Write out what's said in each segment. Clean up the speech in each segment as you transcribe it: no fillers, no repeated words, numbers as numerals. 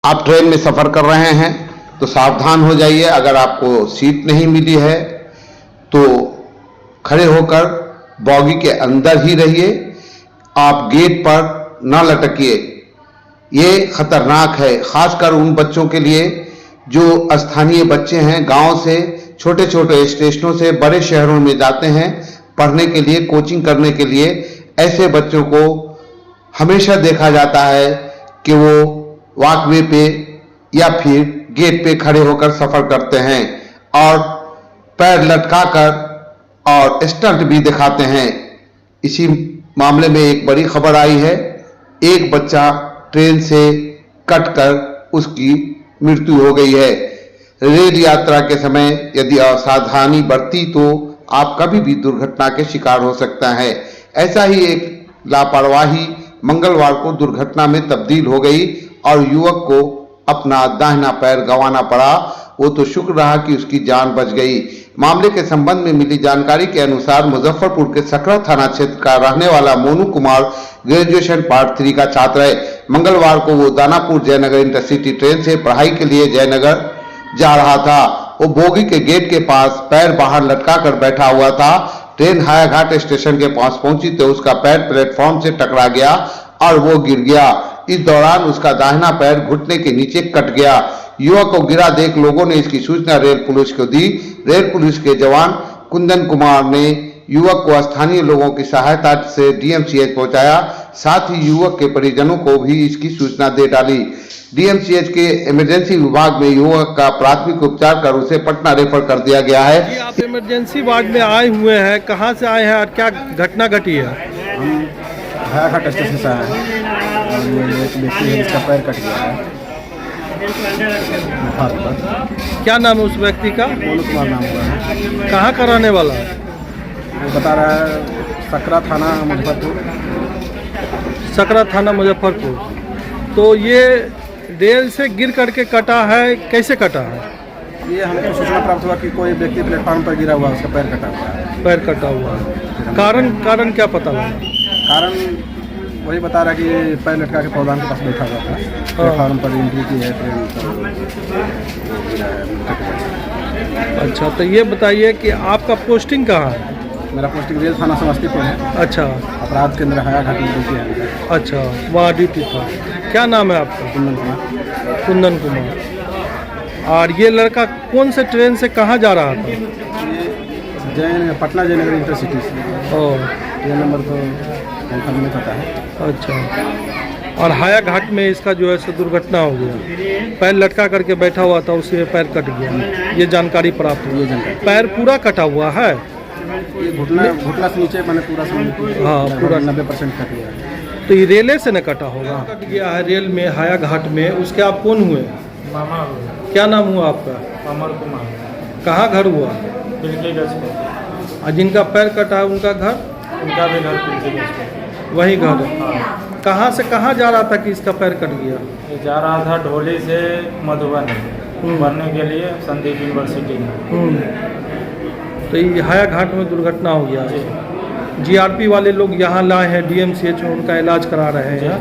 आप ट्रेन में सफ़र कर रहे हैं तो सावधान हो जाइए। अगर आपको सीट नहीं मिली है तो खड़े होकर बॉगी के अंदर ही रहिए। आप गेट पर ना लटकिए, ये खतरनाक है, खासकर उन बच्चों के लिए जो स्थानीय बच्चे हैं, गांव से छोटे छोटे स्टेशनों से बड़े शहरों में जाते हैं पढ़ने के लिए, कोचिंग करने के लिए। ऐसे बच्चों को हमेशा देखा जाता है कि वो वॉकवे पे या फिर गेट पे खड़े होकर सफर करते हैं और पैर लटकाकर और स्टंट भी दिखाते हैं। इसी मामले में एक बड़ी खबर आई है। एक बच्चा ट्रेन से कटकर उसकी मृत्यु हो गई है। रेल यात्रा के समय यदि असावधानी बरती तो आप कभी भी दुर्घटना के शिकार हो सकता है। ऐसा ही एक लापरवाही मंगलवार को दुर्घटना में तब्दील हो गई और युवक को अपना दाहिना पैर गंवाना पड़ा। वो तो शुक्र रहा कि उसकी जान बच गई। मामले के संबंध में मिली जानकारी के अनुसार मुजफ्फरपुर के सकरा थाना क्षेत्र का रहने वाला मोनू कुमार ग्रेजुएशन पार्ट 3 का छात्र है। मंगलवार को वो दानापुर जयनगर इंटरसिटी ट्रेन से पढ़ाई के लिए जयनगर जा रहा था। वो बोगी के गेट के पास पैर बाहर लटका कर बैठा हुआ था। ट्रेन हायाघाट स्टेशन के पास पहुंची तो उसका पैर प्लेटफॉर्म से टकरा गया और वो गिर गया। इस दौरान उसका दाहिना पैर घुटने के नीचे कट गया। युवक को गिरा देख लोगों ने इसकी सूचना रेल पुलिस को दी। रेल पुलिस के जवान कुंदन कुमार ने युवक को स्थानीय लोगों की सहायता से डीएमसीएच पहुंचाया। साथ ही युवक के परिजनों को भी इसकी सूचना दे डाली। डीएमसीएच के इमरजेंसी विभाग में युवक का प्राथमिक उपचार कर उसे पटना रेफर कर दिया गया है। आप इमरजेंसी वार्ड में आए हुए हैं, कहाँ से आए हैं और क्या घटना घटी है? हम हायाघाट स्टेशन से आए हैं और ये एक व्यक्ति है जिसका पैर कट गया है हाथ पर। क्या नाम है उस व्यक्ति का? मोनू कुमार नाम हुआ है। कहाँ का रहने वाला है? वो बता रहा है सकरा थाना मुजफ्फरपुर। सकरा थाना मुजफ्फरपुर। तो ये रेल से गिर करके कटा है, कैसे कटा है? ये हमको सूचना प्राप्त हुआ कि कोई व्यक्ति प्लेटफॉर्म पर गिरा हुआ, उसका पैर कटा हुआ है। पैर कटा हुआ है। कारण क्या पता लगा? कारण वही बता रहा है कि पैर लटका के पौधान के पास बैठा हुआ था। प्लेटफॉर्म पर एंट्री की है ट्रेन पर। अच्छा, तो ये बताइए कि आपका पोस्टिंग कहाँ है? मेरा पोस्टिंग रेल थाना समस्तीपुर है। अच्छा, अपराध केंद्र हायाघाट में ड्यूटी है। अच्छा, वहाँ ड्यूटी था। क्या नाम है आपका? कुंदन कुमार। कुंदन कुमार। और ये लड़का कौन से ट्रेन से कहाँ जा रहा था? पटना जयनगर इंटरसिटी से। और ट्रेन नंबर तो कंफर्म नहीं पता है। अच्छा, और हायाघाट में इसका जो है सो दुर्घटना हो गया। पैर लटका करके बैठा हुआ था, उसी में पैर कट गया। ये जानकारी प्राप्त हुई। पैर पूरा कटा हुआ है? ये घुटना से नीचे मैंने पूरा हाँ, पूरा 90% कट गया है। तो ये रेले से न कटा होगा? कट गया है रेल में, हायाघाट में। उसके आप कौन हुए? मामा हुए। क्या नाम हुआ आपका? अमर कुमार। कहाँ घर हुआ? पिलकीगंज पे। और जिनका पैर कटा है उनका घर? उनका भी घर पिलकीगंज पे। वही घर है। हाँ। कहाँ से कहाँ जा रहा था कि इसका पैर कट गया? ये जा रहा था ढोली से मधुबनी पढ़ने के लिए संदीप यूनिवर्सिटी में। तो ये हायाघाट में दुर्घटना हो गया। जी। जीआरपी वाले लोग यहाँ लाए हैं डीएमसीएच में, उनका इलाज करा रहे हैं।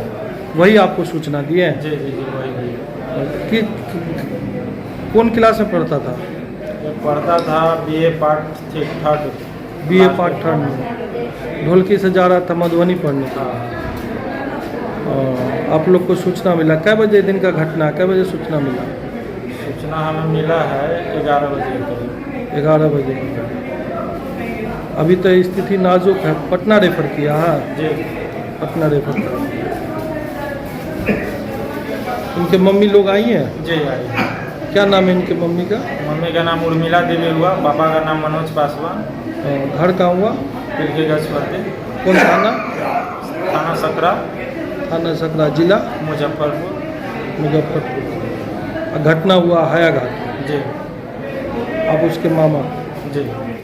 वही आपको सूचना दिए हैं? जी जी जी वही। कि कौन क्लास में पढ़ता था? ये पढ़ता था बीए पार्ट 3 बीए पार्ट 3 में। ढोलकी से जा रहा था मधुबनी पढ़ने। आप लोग को सूचना मिला कै बजे? दिन का घटना कै बजे सूचना मिला? सूचना हमें मिला है 11 बजे करीब। 11 बजे। अभी तो स्थिति नाजुक है। पटना रेफर किया है? जी, पटना रेफर किया। इनके मम्मी लोग आई हैं? जी आई। क्या नाम है इनके मम्मी का? मम्मी का नाम उर्मिला देवी हुआ, पापा का नाम मनोज पासवान। घर कहाँ हुआ? पिलकीगंज पर। कौन थाना? थाना सकरा। थाना सकरा, जिला मुजफ्फरपुर। मुजफ्फरपुर। घटना हुआ हायाघाट। जी। आप उसके मामा? जी।